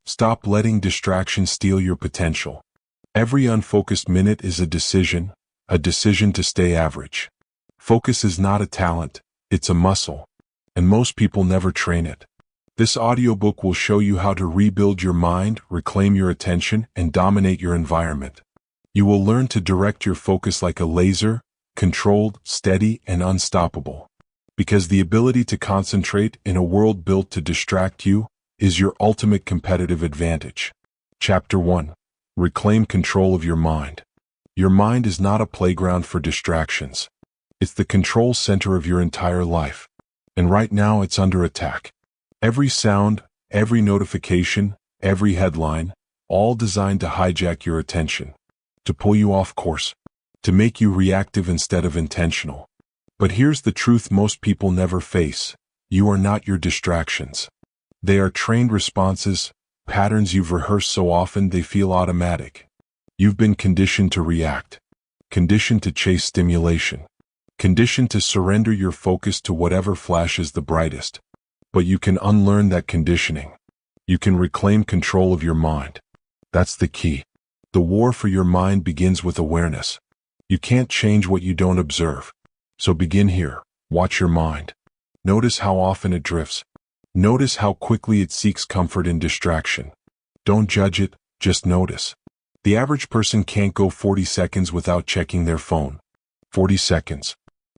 Stop letting distractions steal your potential. Every unfocused minute is a decision to stay average. Focus is not a talent, it's a muscle, and most people never train it. This audiobook will show you how to rebuild your mind, reclaim your attention, and dominate your environment. You will learn to direct your focus like a laser, controlled, steady, and unstoppable. Because the ability to concentrate in a world built to distract you is your ultimate competitive advantage. Chapter 1. Reclaim control of your mind. Your mind is not a playground for distractions. It's the control center of your entire life. And right now it's under attack. Every sound, every notification, every headline, all designed to hijack your attention, to pull you off course, to make you reactive instead of intentional. But here's the truth most people never face. You are not your distractions. They are trained responses, patterns you've rehearsed so often they feel automatic. You've been conditioned to react, conditioned to chase stimulation, conditioned to surrender your focus to whatever flashes the brightest. But you can unlearn that conditioning. You can reclaim control of your mind. That's the key. The war for your mind begins with awareness. You can't change what you don't observe. So begin here. Watch your mind. Notice how often it drifts. Notice how quickly it seeks comfort in distraction. Don't judge it, just notice. The average person can't go 40 seconds without checking their phone. 40 seconds.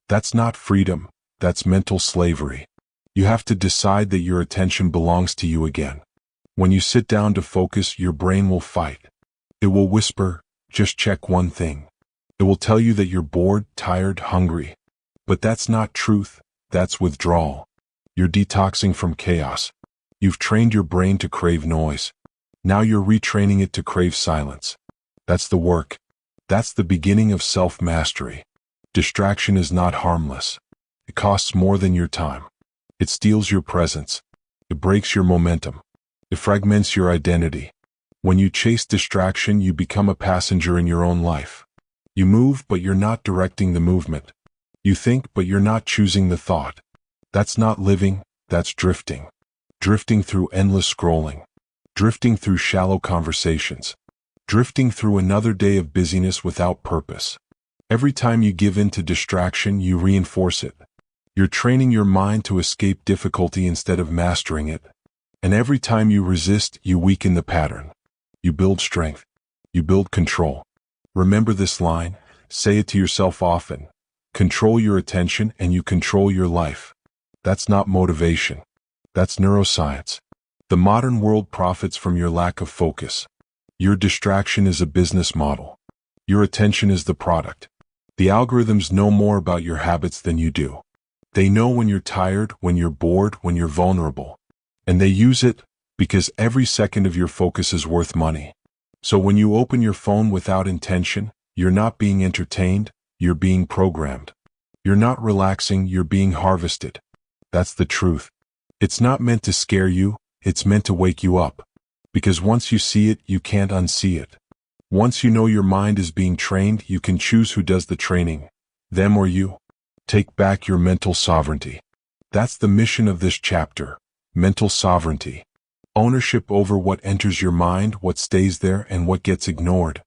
That's not freedom, that's mental slavery. You have to decide that your attention belongs to you again. When you sit down to focus, your brain will fight. It will whisper, just check one thing. It will tell you that you're bored, tired, hungry. But that's not truth, that's withdrawal. You're detoxing from chaos. You've trained your brain to crave noise. Now you're retraining it to crave silence. That's the work. That's the beginning of self-mastery. Distraction is not harmless. It costs more than your time. It steals your presence. It breaks your momentum. It fragments your identity. When you chase distraction, you become a passenger in your own life. You move, but you're not directing the movement. You think, but you're not choosing the thought. That's not living, that's drifting. Drifting through endless scrolling. Drifting through shallow conversations. Drifting through another day of busyness without purpose. Every time you give in to distraction, you reinforce it. You're training your mind to escape difficulty instead of mastering it. And every time you resist, you weaken the pattern. You build strength. You build control. Remember this line, say it to yourself often. Control your attention and you control your life. That's not motivation. That's neuroscience. The modern world profits from your lack of focus. Your distraction is a business model. Your attention is the product. The algorithms know more about your habits than you do. They know when you're tired, when you're bored, when you're vulnerable. And they use it because every second of your focus is worth money. So when you open your phone without intention, you're not being entertained, you're being programmed. You're not relaxing, you're being harvested. That's the truth. It's not meant to scare you, it's meant to wake you up. Because once you see it, you can't unsee it. Once you know your mind is being trained, you can choose who does the training, them or you. Take back your mental sovereignty. That's the mission of this chapter, mental sovereignty. Ownership over what enters your mind, what stays there, and what gets ignored.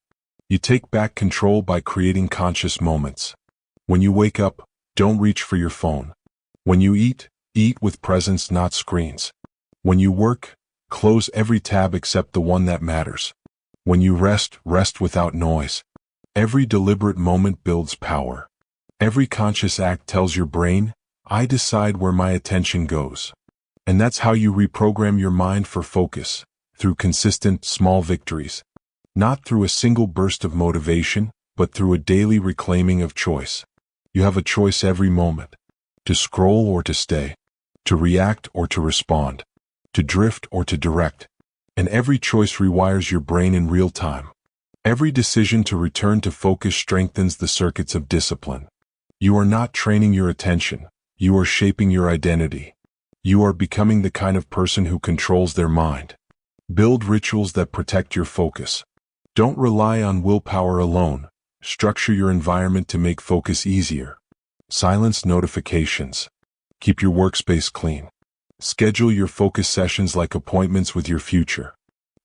You take back control by creating conscious moments. When you wake up, don't reach for your phone. When you eat with presence, not screens. When you work, close every tab except the one that matters. When you rest without noise. Every deliberate moment builds power. Every conscious act tells your brain, I decide where my attention goes. And that's how you reprogram your mind for focus, through consistent, small victories. Not through a single burst of motivation, but through a daily reclaiming of choice. You have a choice every moment. To scroll or to stay. To react or to respond. To drift or to direct. And every choice rewires your brain in real time. Every decision to return to focus strengthens the circuits of discipline. You are not training your attention. You are shaping your identity. You are becoming the kind of person who controls their mind. Build rituals that protect your focus. Don't rely on willpower alone. Structure your environment to make focus easier. Silence notifications. Keep your workspace clean. Schedule your focus sessions like appointments with your future.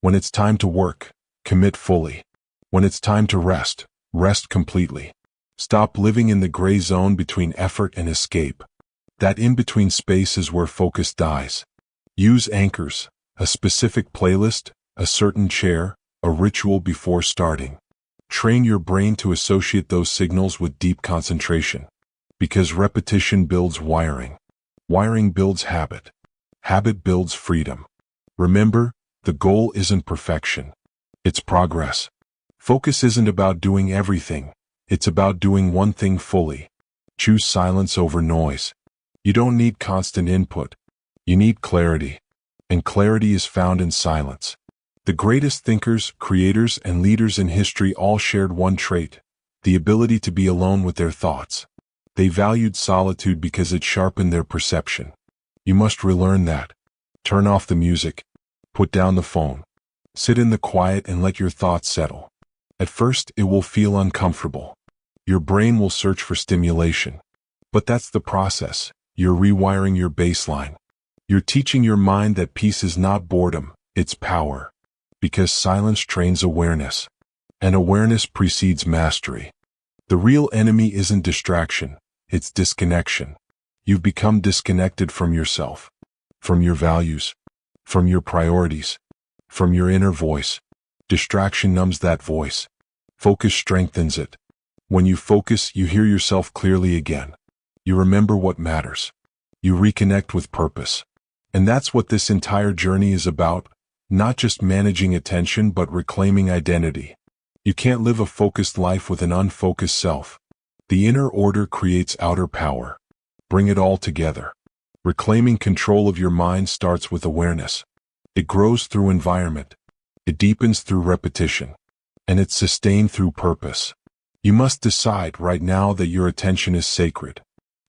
When it's time to work, commit fully. When it's time to rest, rest completely. Stop living in the gray zone between effort and escape. That in-between space is where focus dies. Use anchors, a specific playlist, a certain chair, a ritual before starting. Train your brain to associate those signals with deep concentration. Because repetition builds wiring. Wiring builds habit. Habit builds freedom. Remember, the goal isn't perfection. It's progress. Focus isn't about doing everything. It's about doing one thing fully. Choose silence over noise. You don't need constant input. You need clarity. And clarity is found in silence. The greatest thinkers, creators, and leaders in history all shared one trait: the ability to be alone with their thoughts. They valued solitude because it sharpened their perception. You must relearn that. Turn off the music. Put down the phone. Sit in the quiet and let your thoughts settle. At first, it will feel uncomfortable. Your brain will search for stimulation. But that's the process. You're rewiring your baseline. You're teaching your mind that peace is not boredom, it's power. Because silence trains awareness. And awareness precedes mastery. The real enemy isn't distraction, it's disconnection. You've become disconnected from yourself, from your values, from your priorities, from your inner voice. Distraction numbs that voice. Focus strengthens it. When you focus, you hear yourself clearly again. You remember what matters. You reconnect with purpose. And that's what this entire journey is about, not just managing attention but reclaiming identity. You can't live a focused life with an unfocused self. The inner order creates outer power. Bring it all together. Reclaiming control of your mind starts with awareness. It grows through environment. It deepens through repetition. And it's sustained through purpose. You must decide right now that your attention is sacred.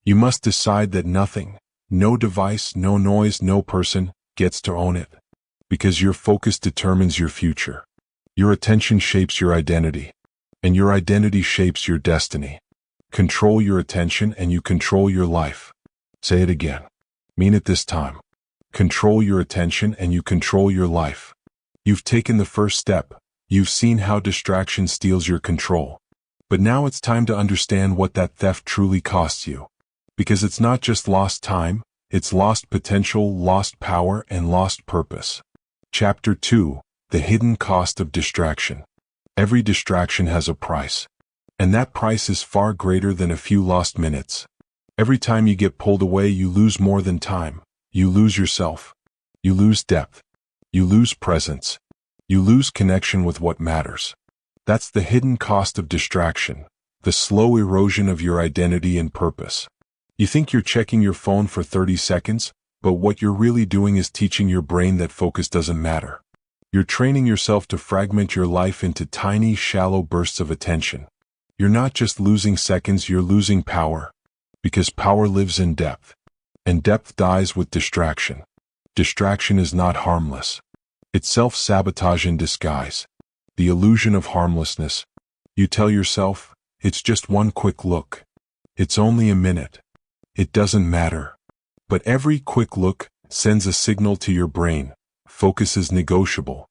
You must decide that nothing, no device, no noise, no person, gets to own it. Because your focus determines your future. Your attention shapes your identity. And your identity shapes your destiny. Control your attention and you control your life. Say it again. Mean it this time. Control your attention and you control your life. You've taken the first step. You've seen how distraction steals your control. But now it's time to understand what that theft truly costs you. Because it's not just lost time, it's lost potential, lost power, and lost purpose. Chapter 2: The Hidden Cost of Distraction. Every distraction has a price. And that price is far greater than a few lost minutes. Every time you get pulled away, you lose more than time. You lose yourself. You lose depth. You lose presence. You lose connection with what matters. That's the hidden cost of distraction, the slow erosion of your identity and purpose. You think you're checking your phone for 30 seconds, but what you're really doing is teaching your brain that focus doesn't matter. You're training yourself to fragment your life into tiny, shallow bursts of attention. You're not just losing seconds, you're losing power. Because power lives in depth. And depth dies with distraction. Distraction is not harmless. It's self-sabotage in disguise. The illusion of harmlessness. You tell yourself, it's just one quick look. It's only a minute. It doesn't matter. But every quick look sends a signal to your brain. Focus is negotiable.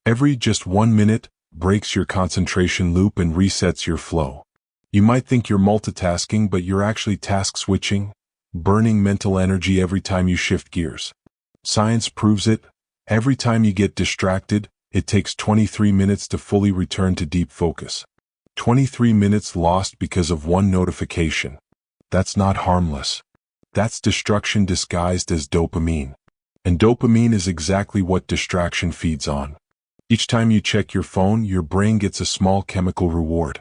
Every just 1 minute breaks your concentration loop and resets your flow. You might think you're multitasking, but you're actually task switching, burning mental energy every time you shift gears. Science proves it. Every time you get distracted, it takes 23 minutes to fully return to deep focus. 23 minutes lost because of one notification. That's not harmless. That's destruction disguised as dopamine. And dopamine is exactly what distraction feeds on. Each time you check your phone, your brain gets a small chemical reward.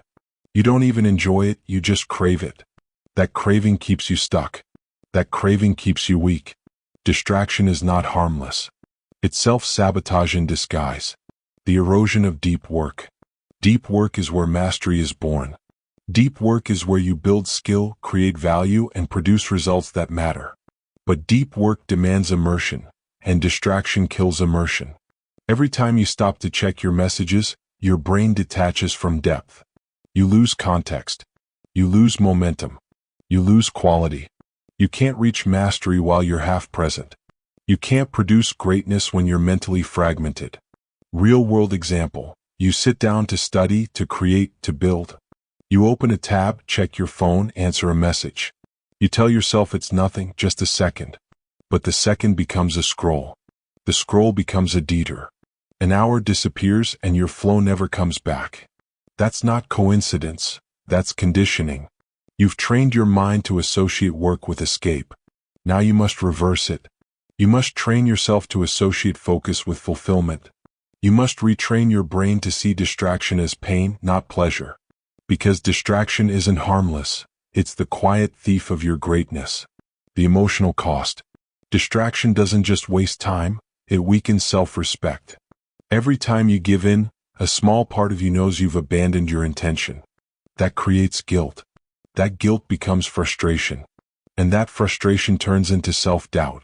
You don't even enjoy it, you just crave it. That craving keeps you stuck. That craving keeps you weak. Distraction is not harmless. It's self-sabotage in disguise. The erosion of deep work. Deep work is where mastery is born. Deep work is where you build skill, create value, and produce results that matter. But deep work demands immersion, and distraction kills immersion. Every time you stop to check your messages, your brain detaches from depth. You lose context. You lose momentum. You lose quality. You can't reach mastery while you're half present. You can't produce greatness when you're mentally fragmented. Real-world example. You sit down to study, to create, to build. You open a tab, check your phone, answer a message. You tell yourself it's nothing, just a second. But the second becomes a scroll. The scroll becomes a detour. An hour disappears and your flow never comes back. That's not coincidence. That's conditioning. You've trained your mind to associate work with escape. Now you must reverse it. You must train yourself to associate focus with fulfillment. You must retrain your brain to see distraction as pain, not pleasure. Because distraction isn't harmless. It's the quiet thief of your greatness. The emotional cost. Distraction doesn't just waste time, it weakens self-respect. Every time you give in, a small part of you knows you've abandoned your intention. That creates guilt. That guilt becomes frustration. And that frustration turns into self-doubt.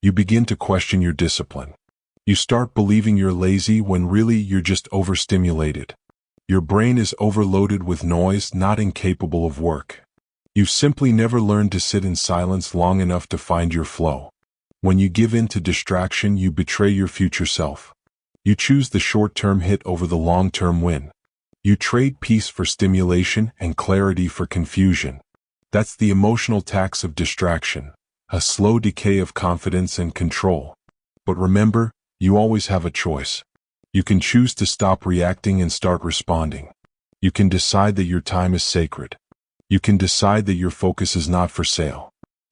You begin to question your discipline. You start believing you're lazy when really you're just overstimulated. Your brain is overloaded with noise, not incapable of work. You've simply never learned to sit in silence long enough to find your flow. When you give in to distraction, you betray your future self. You choose the short-term hit over the long-term win. You trade peace for stimulation and clarity for confusion. That's the emotional tax of distraction, a slow decay of confidence and control. But remember, you always have a choice. You can choose to stop reacting and start responding. You can decide that your time is sacred. You can decide that your focus is not for sale.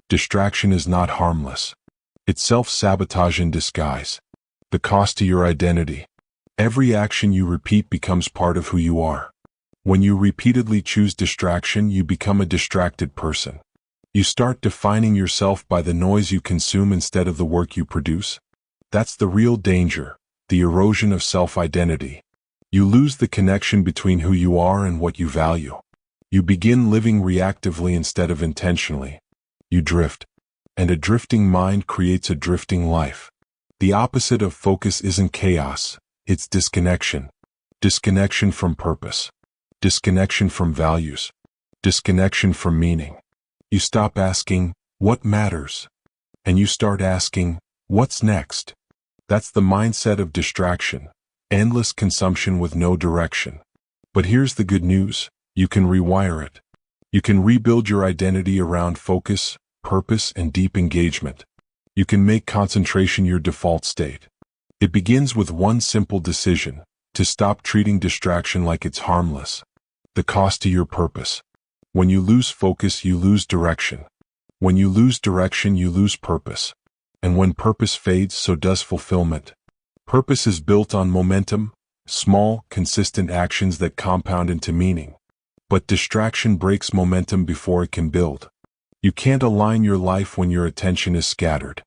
Distraction is not harmless. It's self-sabotage in disguise. The cost to your identity. Every action you repeat becomes part of who you are. When you repeatedly choose distraction, you become a distracted person. You start defining yourself by the noise you consume instead of the work you produce. That's the real danger, the erosion of self-identity. You lose the connection between who you are and what you value. You begin living reactively instead of intentionally. You drift. And a drifting mind creates a drifting life. The opposite of focus isn't chaos, it's disconnection. Disconnection from purpose. Disconnection from values. Disconnection from meaning. You stop asking, what matters? And you start asking, what's next? That's the mindset of distraction. Endless consumption with no direction. But here's the good news. You can rewire it. You can rebuild your identity around focus, purpose, and deep engagement. You can make concentration your default state. It begins with one simple decision, to stop treating distraction like it's harmless. The cost to your purpose. When you lose focus, you lose direction. When you lose direction, you lose purpose. And when purpose fades, so does fulfillment. Purpose is built on momentum, small, consistent actions that compound into meaning. But distraction breaks momentum before it can build. You can't align your life when your attention is scattered.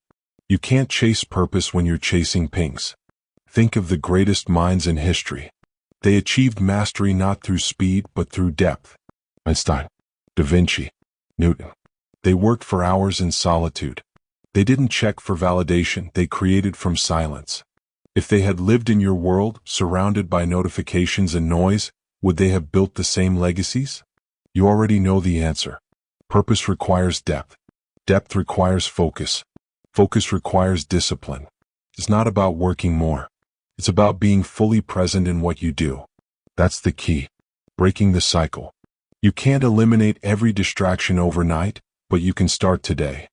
You can't chase purpose when you're chasing pings. Think of the greatest minds in history. They achieved mastery not through speed but through depth. Einstein, Da Vinci, Newton. They worked for hours in solitude. They didn't check for validation, they created from silence. If they had lived in your world, surrounded by notifications and noise, would they have built the same legacies? You already know the answer. Purpose requires depth. Depth requires focus. Focus requires discipline. It's not about working more. It's about being fully present in what you do. That's the key. Breaking the cycle. You can't eliminate every distraction overnight, but you can start today.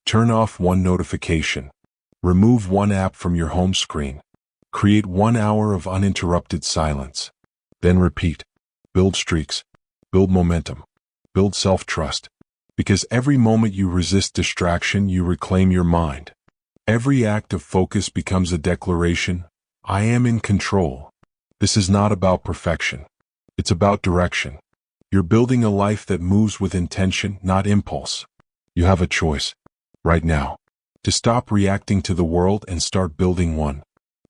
Turn off one notification. Remove one app from your home screen. Create 1 hour of uninterrupted silence. Then repeat. Build streaks. Build momentum. Build self-trust. Because every moment you resist distraction, you reclaim your mind. Every act of focus becomes a declaration, I am in control. This is not about perfection. It's about direction. You're building a life that moves with intention, not impulse. You have a choice, right now, to stop reacting to the world and start building one.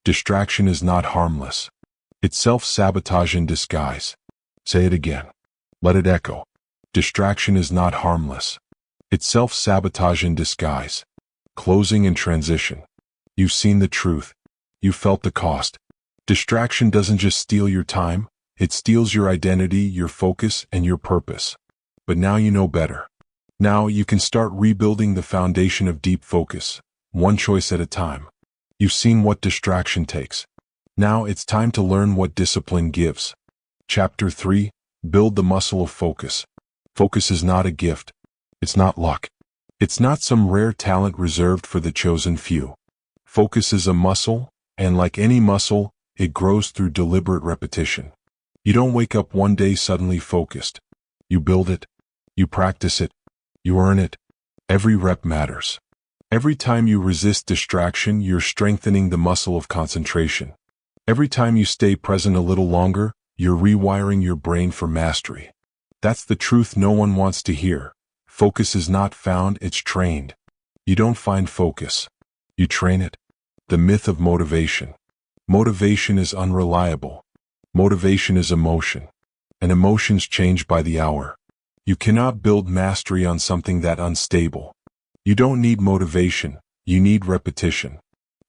Distraction is not harmless. It's self-sabotage in disguise. Say it again. Let it echo. Distraction is not harmless. It's self-sabotage in disguise. Closing and transition. You've seen the truth. You felt the cost. Distraction doesn't just steal your time, it steals your identity, your focus, and your purpose. But now you know better. Now you can start rebuilding the foundation of deep focus, one choice at a time. You've seen what distraction takes. Now it's time to learn what discipline gives. Chapter 3. Build the muscle of focus. Focus is not a gift. It's not luck. It's not some rare talent reserved for the chosen few. Focus is a muscle, and like any muscle, it grows through deliberate repetition. You don't wake up one day suddenly focused. You build it. You practice it. You earn it. Every rep matters. Every time you resist distraction, you're strengthening the muscle of concentration. Every time you stay present a little longer, you're rewiring your brain for mastery. That's the truth no one wants to hear. Focus is not found, it's trained. You don't find focus. You train it. The myth of motivation. Motivation is unreliable. Motivation is emotion. And emotions change by the hour. You cannot build mastery on something that unstable. You don't need motivation, you need repetition.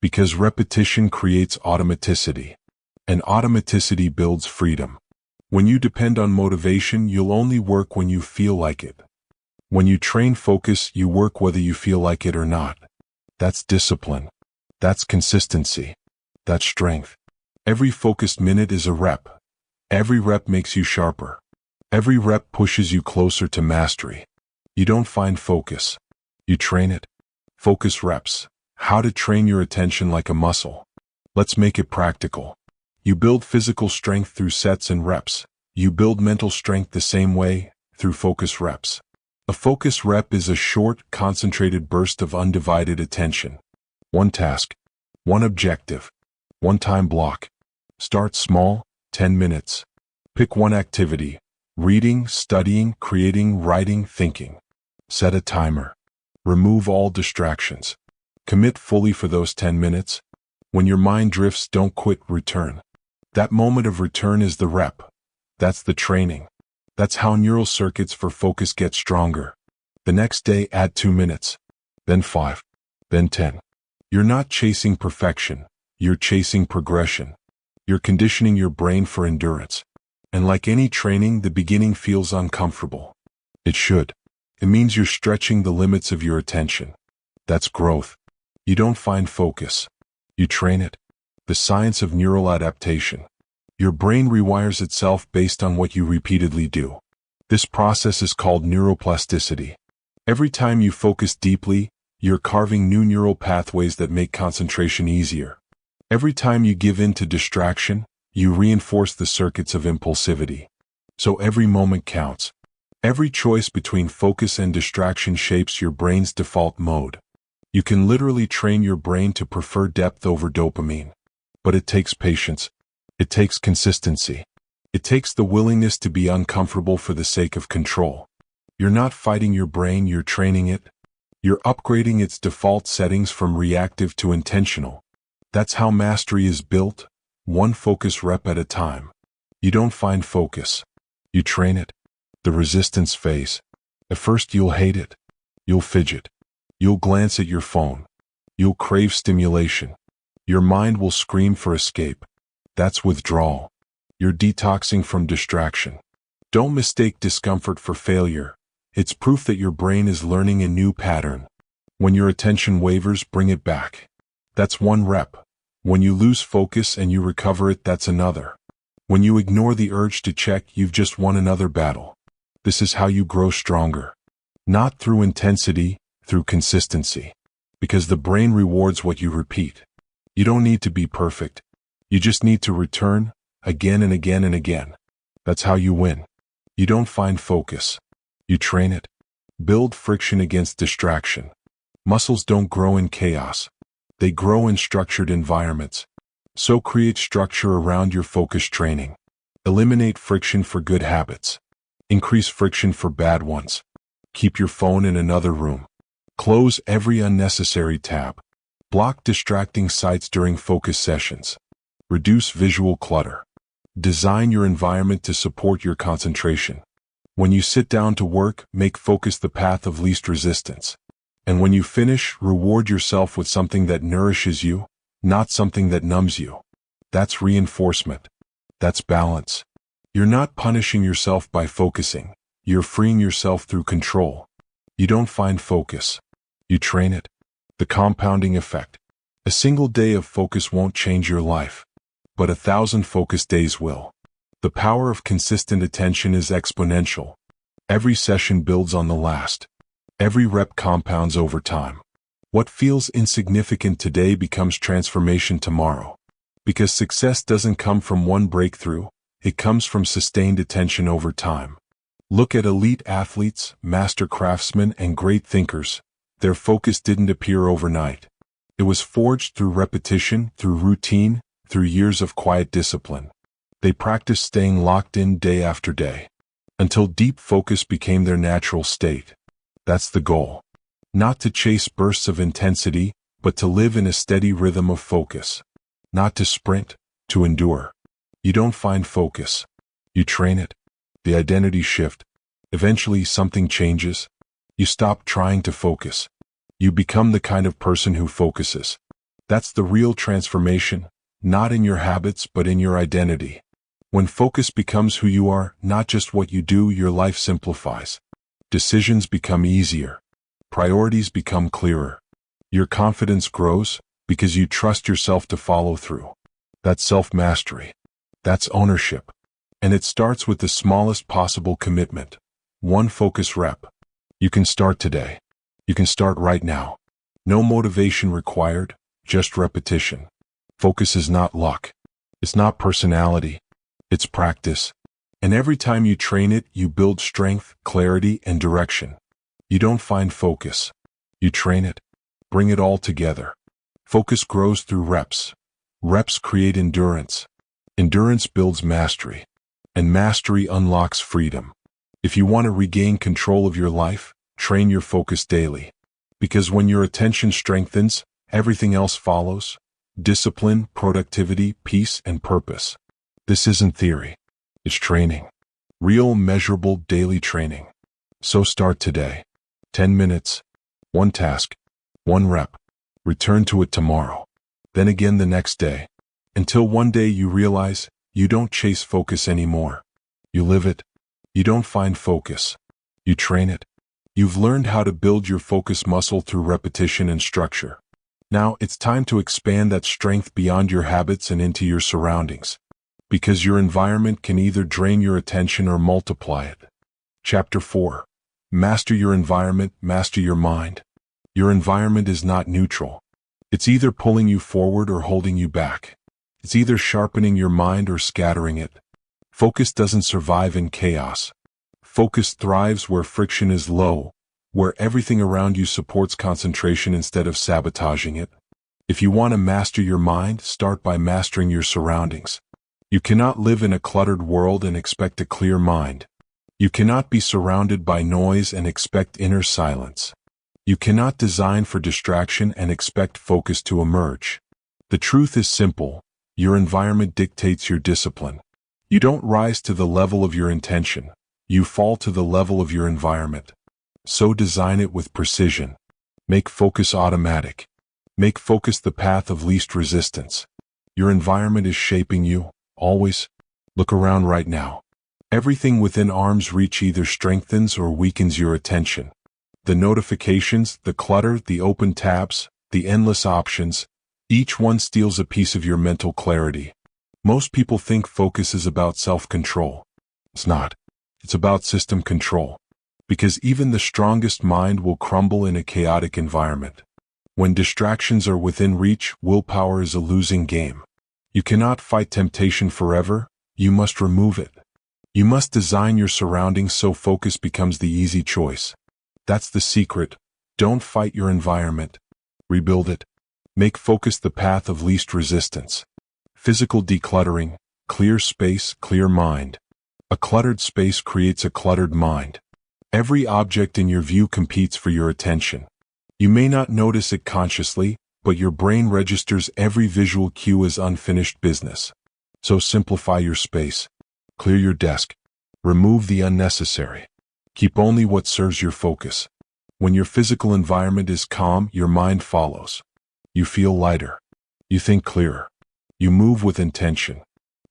Because repetition creates automaticity. And automaticity builds freedom. When you depend on motivation, you'll only work when you feel like it. When you train focus, you work whether you feel like it or not. That's discipline. That's consistency. That's strength. Every focused minute is a rep. Every rep makes you sharper. Every rep pushes you closer to mastery. You don't find focus. You train it. Focus reps. How to train your attention like a muscle. Let's make it practical. You build physical strength through sets and reps. You build mental strength the same way, through focus reps. A focus rep is a short, concentrated burst of undivided attention. One task. One objective. One time block. Start small, 10 minutes. Pick one activity. Reading, studying, creating, writing, thinking. Set a timer. Remove all distractions. Commit fully for those 10 minutes. When your mind drifts, don't quit, return. That moment of return is the rep. That's the training. That's how neural circuits for focus get stronger. The next day, add 2 minutes. Then 5. Then 10. You're not chasing perfection. You're chasing progression. You're conditioning your brain for endurance. And like any training, the beginning feels uncomfortable. It should. It means you're stretching the limits of your attention. That's growth. You don't find focus. You train it. The science of neural adaptation. Your brain rewires itself based on what you repeatedly do. This process is called neuroplasticity. Every time you focus deeply, you're carving new neural pathways that make concentration easier. Every time you give in to distraction, you reinforce the circuits of impulsivity. So every moment counts. Every choice between focus and distraction shapes your brain's default mode. You can literally train your brain to prefer depth over dopamine. But it takes patience. It takes consistency. It takes the willingness to be uncomfortable for the sake of control. You're not fighting your brain, you're training it. You're upgrading its default settings from reactive to intentional. That's how mastery is built, one focus rep at a time. You don't find focus. You train it. The resistance phase. At first you'll hate it. You'll fidget. You'll glance at your phone. You'll crave stimulation. Your mind will scream for escape. That's withdrawal. You're detoxing from distraction. Don't mistake discomfort for failure. It's proof that your brain is learning a new pattern. When your attention wavers, bring it back. That's one rep. When you lose focus and you recover it, that's another. When you ignore the urge to check, you've just won another battle. This is how you grow stronger. Not through intensity, through consistency. Because the brain rewards what you repeat. You don't need to be perfect. You just need to return, again and again and again. That's how you win. You don't find focus. You train it. Build friction against distraction. Muscles don't grow in chaos. They grow in structured environments. So create structure around your focus training. Eliminate friction for good habits. Increase friction for bad ones. Keep your phone in another room. Close every unnecessary tab. Block distracting sites during focus sessions. Reduce visual clutter. Design your environment to support your concentration. When you sit down to work, make focus the path of least resistance. And when you finish, reward yourself with something that nourishes you, not something that numbs you. That's reinforcement. That's balance. You're not punishing yourself by focusing. You're freeing yourself through control. You don't find focus. You train it. The compounding effect. A single day of focus won't change your life. but 1,000 focused days will. The power of consistent attention is exponential. Every session builds on the last. Every rep compounds over time. What feels insignificant today becomes transformation tomorrow. Because success doesn't come from one breakthrough, it comes from sustained attention over time. Look at elite athletes, master craftsmen, and great thinkers. Their focus didn't appear overnight. It was forged through repetition, through routine, through years of quiet discipline. They practiced staying locked in day after day, until deep focus became their natural state. That's the goal. Not to chase bursts of intensity, but to live in a steady rhythm of focus. Not to sprint, to endure. You don't find focus. You train it. The identity shift. Eventually something changes. You stop trying to focus. You become the kind of person who focuses. That's the real transformation, not in your habits but in your identity. When focus becomes who you are, not just what you do, your life simplifies. Decisions become easier. Priorities become clearer. Your confidence grows because you trust yourself to follow through. That's self-mastery. That's ownership. And it starts with the smallest possible commitment. One focus rep. You can start today. You can start right now. No motivation required, just repetition. Focus is not luck. It's not personality. It's practice. And every time you train it, you build strength, clarity, and direction. You don't find focus. You train it. Bring it all together. Focus grows through reps. Reps create endurance. Endurance builds mastery. And mastery unlocks freedom. If you want to regain control of your life, train your focus daily. Because when your attention strengthens, everything else follows. Discipline, productivity, peace, and purpose. This isn't theory. It's training. Real, measurable, daily training. So start today. 10 minutes. One task. One rep. Return to it tomorrow. Then again the next day. Until one day you realize you don't chase focus anymore. You live it. You don't find focus. You train it. You've learned how to build your focus muscle through repetition and structure. Now it's time to expand that strength beyond your habits and into your surroundings. Because your environment can either drain your attention or multiply it. Chapter 4. Master your environment, master your mind. Your environment is not neutral. It's either pulling you forward or holding you back. It's either sharpening your mind or scattering it. Focus doesn't survive in chaos. Focus thrives where friction is low, where everything around you supports concentration instead of sabotaging it. If you want to master your mind, start by mastering your surroundings. You cannot live in a cluttered world and expect a clear mind. You cannot be surrounded by noise and expect inner silence. You cannot design for distraction and expect focus to emerge. The truth is simple. Your environment dictates your discipline. You don't rise to the level of your intention. You fall to the level of your environment. So design it with precision. Make focus automatic. Make focus the path of least resistance. Your environment is shaping you, always. Look around right now. Everything within arm's reach either strengthens or weakens your attention. The notifications, the clutter, the open tabs, the endless options, each one steals a piece of your mental clarity. Most people think focus is about self-control. It's not. It's about system control. Because even the strongest mind will crumble in a chaotic environment. When distractions are within reach, willpower is a losing game. You cannot fight temptation forever, you must remove it. You must design your surroundings so focus becomes the easy choice. That's the secret. Don't fight your environment. Rebuild it. Make focus the path of least resistance. Physical decluttering, clear space, clear mind. A cluttered space creates a cluttered mind. Every object in your view competes for your attention. You may not notice it consciously, but your brain registers every visual cue as unfinished business. So simplify your space. Clear your desk. Remove the unnecessary. Keep only what serves your focus. When your physical environment is calm, your mind follows. You feel lighter. You think clearer. You move with intention.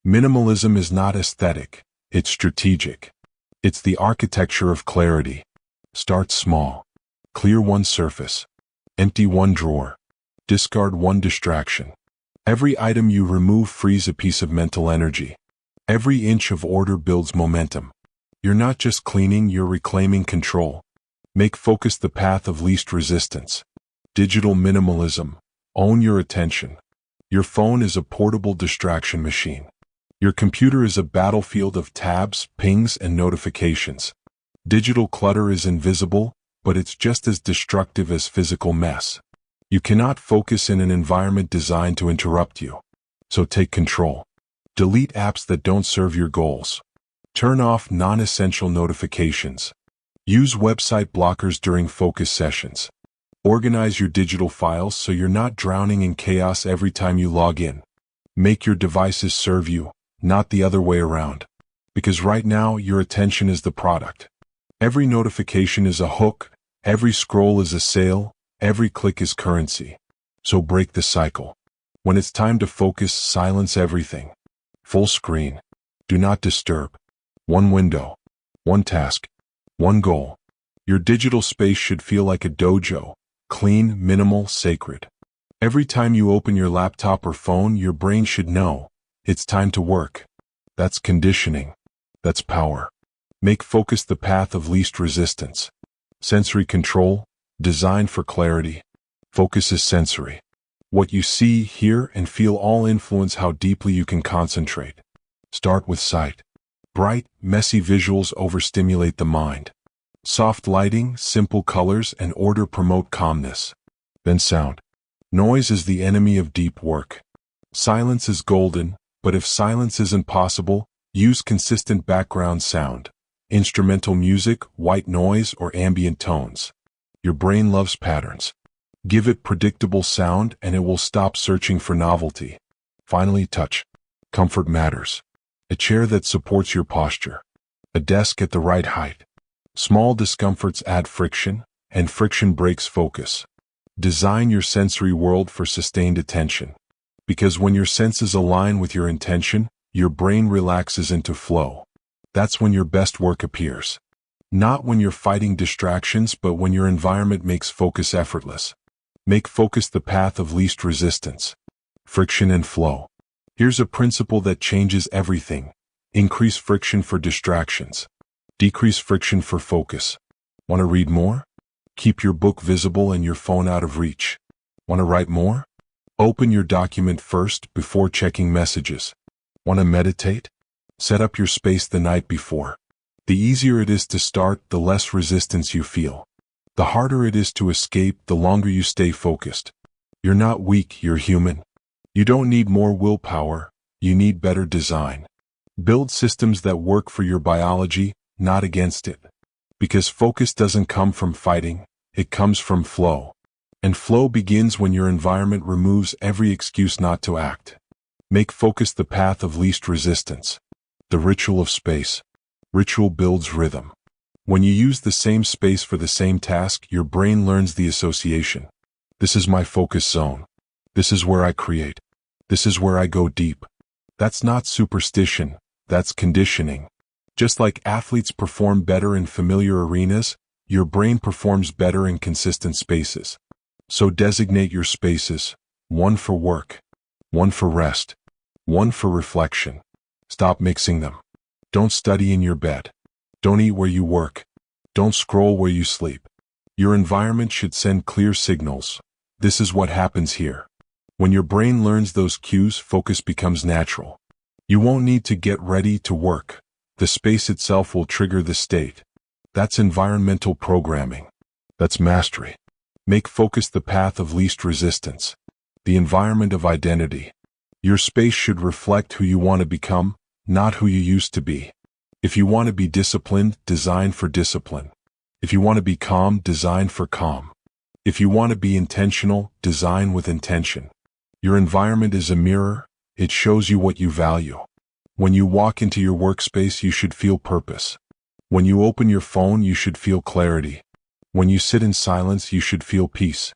Minimalism is not aesthetic. It's strategic. It's the architecture of clarity. Start small. Clear one surface. Empty one drawer. Discard one distraction. Every item you remove frees a piece of mental energy. Every inch of order builds momentum. You're not just cleaning, you're reclaiming control. Make focus the path of least resistance. Digital minimalism. Own your attention. Your phone is a portable distraction machine. Your computer is a battlefield of tabs, pings, and notifications. Digital clutter is invisible, but it's just as destructive as physical mess. You cannot focus in an environment designed to interrupt you. So take control. Delete apps that don't serve your goals. Turn off non-essential notifications. Use website blockers during focus sessions. Organize your digital files so you're not drowning in chaos every time you log in. Make your devices serve you, not the other way around. Because right now, your attention is the product. Every notification is a hook, every scroll is a sale, every click is currency. So break the cycle. When it's time to focus, silence everything. Full screen. Do not disturb. One window. One task. One goal. Your digital space should feel like a dojo. Clean, minimal, sacred. Every time you open your laptop or phone, your brain should know it's time to work. That's conditioning. That's power. Make focus the path of least resistance. Sensory control, designed for clarity. Focus is sensory. What you see, hear, and feel all influence how deeply you can concentrate. Start with sight. Bright, messy visuals overstimulate the mind. Soft lighting, simple colors, and order promote calmness. Then sound. Noise is the enemy of deep work. Silence is golden, but if silence isn't possible, use consistent background sound. Instrumental music, white noise, or ambient tones. Your brain loves patterns. Give it predictable sound and it will stop searching for novelty. Finally, touch. Comfort matters. A chair that supports your posture. A desk at the right height. Small discomforts add friction, and friction breaks focus. Design your sensory world for sustained attention. Because when your senses align with your intention, your brain relaxes into flow. That's when your best work appears. Not when you're fighting distractions, but when your environment makes focus effortless. Make focus the path of least resistance. Friction and flow. Here's a principle that changes everything. Increase friction for distractions. Decrease friction for focus. Want to read more? Keep your book visible and your phone out of reach. Want to write more? Open your document first before checking messages. Want to meditate? Set up your space the night before. The easier it is to start, the less resistance you feel. The harder it is to escape, the longer you stay focused. You're not weak, you're human. You don't need more willpower, you need better design. Build systems that work for your biology, not against it. Because focus doesn't come from fighting, it comes from flow. And flow begins when your environment removes every excuse not to act. Make focus the path of least resistance. The ritual of space. Ritual builds rhythm. When you use the same space for the same task, your brain learns the association. This is my focus zone. This is where I create. This is where I go deep. That's not superstition, that's conditioning. Just like athletes perform better in familiar arenas, your brain performs better in consistent spaces. So designate your spaces, one for work, one for rest, one for reflection. Stop mixing them. Don't study in your bed. Don't eat where you work. Don't scroll where you sleep. Your environment should send clear signals. This is what happens here. When your brain learns those cues, focus becomes natural. You won't need to get ready to work. The space itself will trigger the state. That's environmental programming. That's mastery. Make focus the path of least resistance. The environment of identity. Your space should reflect who you want to become, not who you used to be. If you want to be disciplined, design for discipline. If you want to be calm, design for calm. If you want to be intentional, design with intention. Your environment is a mirror. It shows you what you value. When you walk into your workspace, you should feel purpose. When you open your phone, you should feel clarity. When you sit in silence, you should feel peace.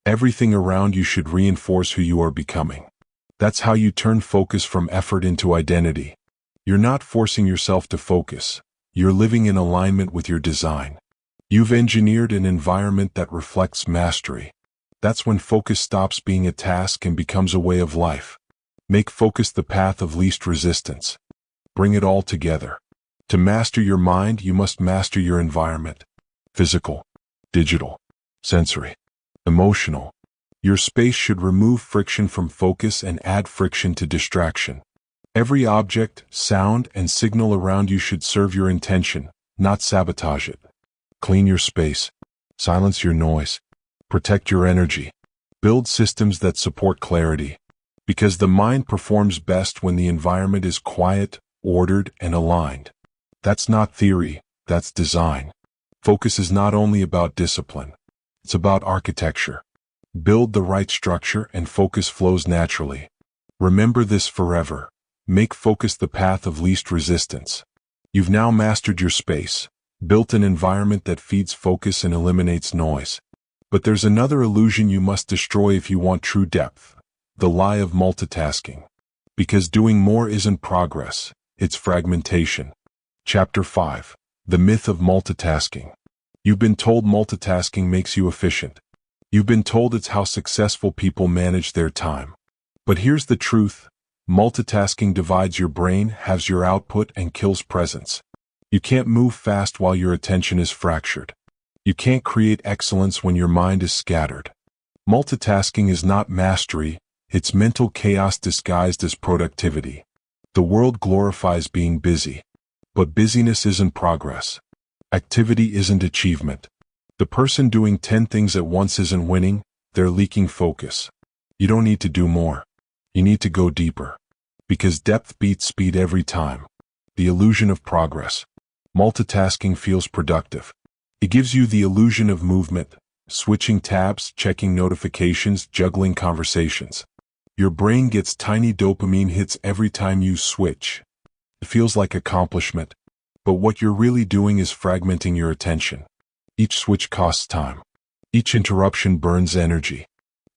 Everything around you should reinforce who you are becoming. That's how you turn focus from effort into identity. You're not forcing yourself to focus. You're living in alignment with your design. You've engineered an environment that reflects mastery. That's when focus stops being a task and becomes a way of life. Make focus the path of least resistance. Bring it all together. To master your mind, you must master your environment. Physical, digital, sensory, emotional. Your space should remove friction from focus and add friction to distraction. Every object, sound, and signal around you should serve your intention, not sabotage it. Clean your space. Silence your noise. Protect your energy. Build systems that support clarity. Because the mind performs best when the environment is quiet, ordered, and aligned. That's not theory, that's design. Focus is not only about discipline. It's about architecture. Build the right structure and focus flows naturally. Remember this forever. Make focus the path of least resistance. You've now mastered your space, built an environment that feeds focus and eliminates noise. But there's another illusion you must destroy if you want true depth. The lie of multitasking. Because doing more isn't progress, it's fragmentation. Chapter 5. The Myth of Multitasking. You've been told multitasking makes you efficient. You've been told it's how successful people manage their time. But here's the truth. Multitasking divides your brain, halves your output, and kills presence. You can't move fast while your attention is fractured. You can't create excellence when your mind is scattered. Multitasking is not mastery, it's mental chaos disguised as productivity. The world glorifies being busy. But busyness isn't progress. Activity isn't achievement. The person doing 10 things at once isn't winning, they're leaking focus. You don't need to do more. You need to go deeper. Because depth beats speed every time. The illusion of progress. Multitasking feels productive. It gives you the illusion of movement, switching tabs, checking notifications, juggling conversations. Your brain gets tiny dopamine hits every time you switch. It feels like accomplishment. But what you're really doing is fragmenting your attention. Each switch costs time. Each interruption burns energy.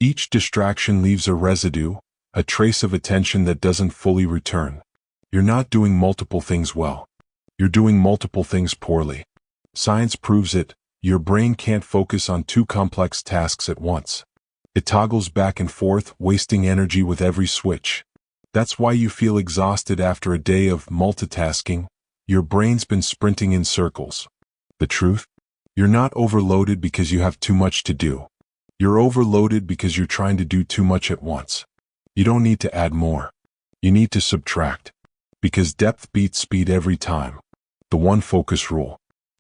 Each distraction leaves a residue, a trace of attention that doesn't fully return. You're not doing multiple things well. You're doing multiple things poorly. Science proves it. Your brain can't focus on two complex tasks at once. It toggles back and forth, wasting energy with every switch. That's why you feel exhausted after a day of multitasking. Your brain's been sprinting in circles. The truth? You're not overloaded because you have too much to do. You're overloaded because you're trying to do too much at once. You don't need to add more. You need to subtract. Because depth beats speed every time. The one focus rule.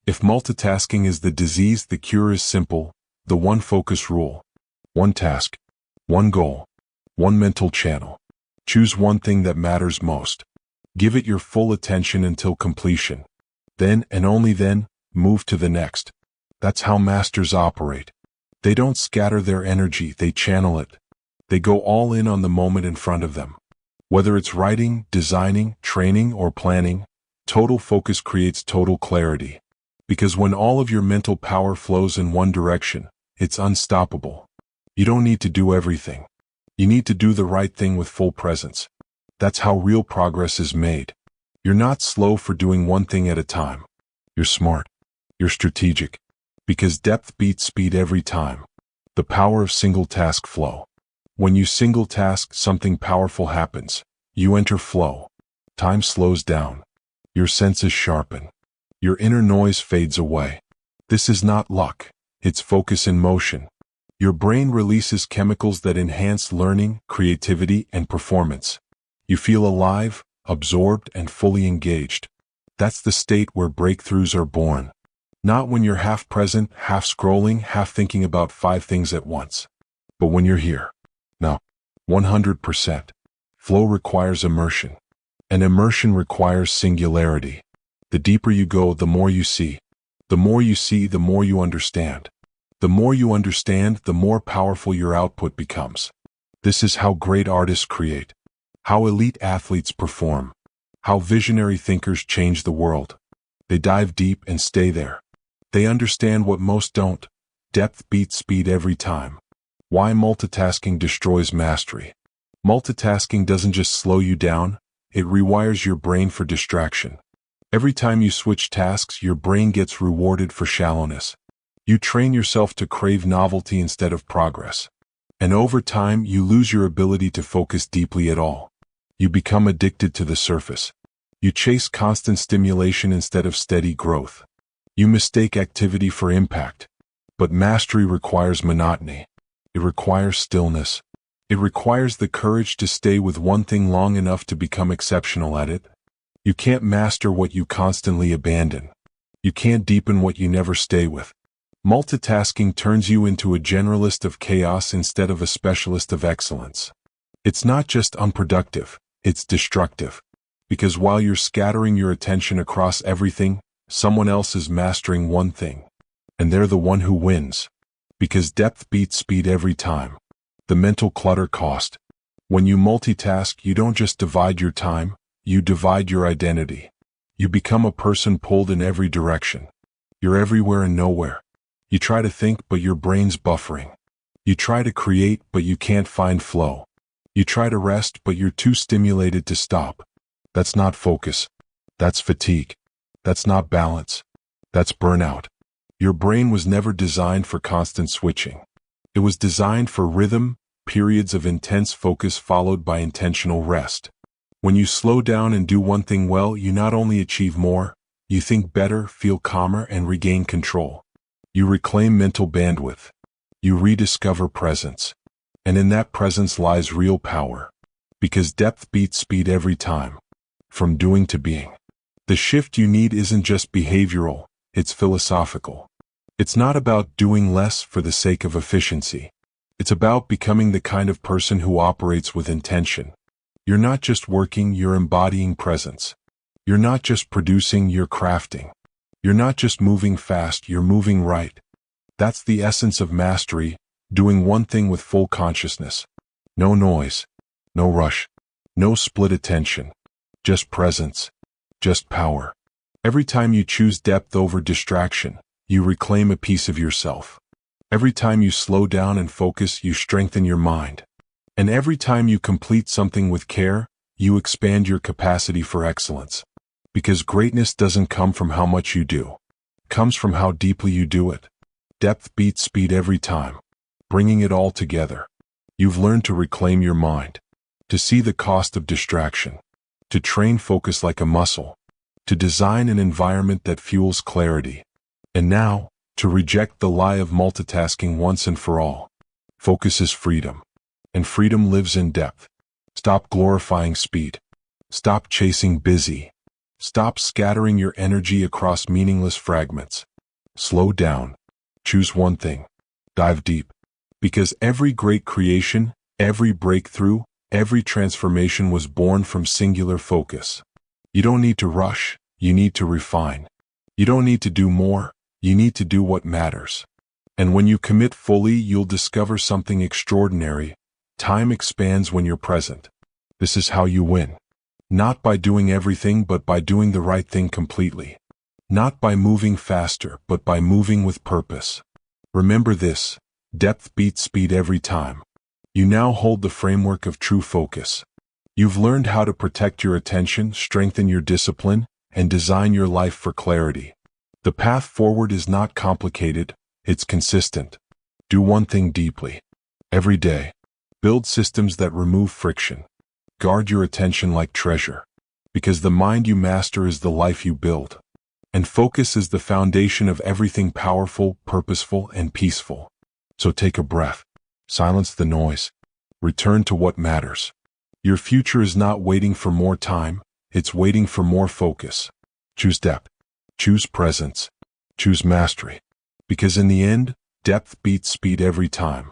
If multitasking is the disease, the cure is simple. The one focus rule. One task. One goal. One mental channel. Choose one thing that matters most. Give it your full attention until completion. Then, and only then, move to the next. That's how masters operate. They don't scatter their energy, they channel it. They go all in on the moment in front of them. Whether it's writing, designing, training, or planning, total focus creates total clarity. Because when all of your mental power flows in one direction, it's unstoppable. You don't need to do everything. You need to do the right thing with full presence. That's how real progress is made. You're not slow for doing one thing at a time. You're smart. You're strategic. Because depth beats speed every time. The power of single task flow. When you single task, something powerful happens. You enter flow. Time slows down. Your senses sharpen. Your inner noise fades away. This is not luck. It's focus in motion. Your brain releases chemicals that enhance learning, creativity, and performance. You feel alive, absorbed, and fully engaged. That's the state where breakthroughs are born. Not when you're half present, half scrolling, half thinking about 5 things at once. But when you're here. Now, 100%. Flow requires immersion. And immersion requires singularity. The deeper you go, the more you see. The more you see, the more you understand. The more you understand, the more powerful your output becomes. This is how great artists create. How elite athletes perform. How visionary thinkers change the world. They dive deep and stay there. They understand what most don't. Depth beats speed every time. Why multitasking destroys mastery. Multitasking doesn't just slow you down, it rewires your brain for distraction. Every time you switch tasks, your brain gets rewarded for shallowness. You train yourself to crave novelty instead of progress. And over time, you lose your ability to focus deeply at all. You become addicted to the surface. You chase constant stimulation instead of steady growth. You mistake activity for impact. But mastery requires monotony. It requires stillness. It requires the courage to stay with one thing long enough to become exceptional at it. You can't master what you constantly abandon. You can't deepen what you never stay with. Multitasking turns you into a generalist of chaos instead of a specialist of excellence. It's not just unproductive, it's destructive. Because while you're scattering your attention across everything, someone else is mastering one thing. And they're the one who wins. Because depth beats speed every time. The mental clutter cost. When you multitask, you don't just divide your time, you divide your identity. You become a person pulled in every direction. You're everywhere and nowhere. You try to think, but your brain's buffering. You try to create, but you can't find flow. You try to rest, but you're too stimulated to stop. That's not focus. That's fatigue. That's not balance. That's burnout. Your brain was never designed for constant switching. It was designed for rhythm, periods of intense focus followed by intentional rest. When you slow down and do one thing well, you not only achieve more, you think better, feel calmer, and regain control. You reclaim mental bandwidth. You rediscover presence. And in that presence lies real power. Because depth beats speed every time. From doing to being. The shift you need isn't just behavioral, it's philosophical. It's not about doing less for the sake of efficiency. It's about becoming the kind of person who operates with intention. You're not just working, you're embodying presence. You're not just producing, you're crafting. You're not just moving fast, you're moving right. That's the essence of mastery, doing one thing with full consciousness. No noise, no rush, no split attention. Just presence, just power. Every time you choose depth over distraction, you reclaim a piece of yourself. Every time you slow down and focus, you strengthen your mind. And every time you complete something with care, you expand your capacity for excellence. Because greatness doesn't come from how much you do. It comes from how deeply you do it. Depth beats speed every time. Bringing it all together. You've learned to reclaim your mind. To see the cost of distraction. To train focus like a muscle. To design an environment that fuels clarity. And now, to reject the lie of multitasking once and for all. Focus is freedom. And freedom lives in depth. Stop glorifying speed. Stop chasing busy. Stop scattering your energy across meaningless fragments. Slow down. Choose one thing. Dive deep. Because every great creation, every breakthrough, every transformation was born from singular focus. You don't need to rush, you need to refine. You don't need to do more, you need to do what matters. And when you commit fully, you'll discover something extraordinary. Time expands when you're present. This is how you win. Not by doing everything, but by doing the right thing completely. Not by moving faster, but by moving with purpose. Remember this, depth beats speed every time. You now hold the framework of true focus. You've learned how to protect your attention, strengthen your discipline, and design your life for clarity. The path forward is not complicated, it's consistent. Do one thing deeply. Every day. Build systems that remove friction. Guard your attention like treasure. Because the mind you master is the life you build. And focus is the foundation of everything powerful, purposeful, and peaceful. So take a breath. Silence the noise. Return to what matters. Your future is not waiting for more time, it's waiting for more focus. Choose depth. Choose presence. Choose mastery. Because in the end, depth beats speed every time.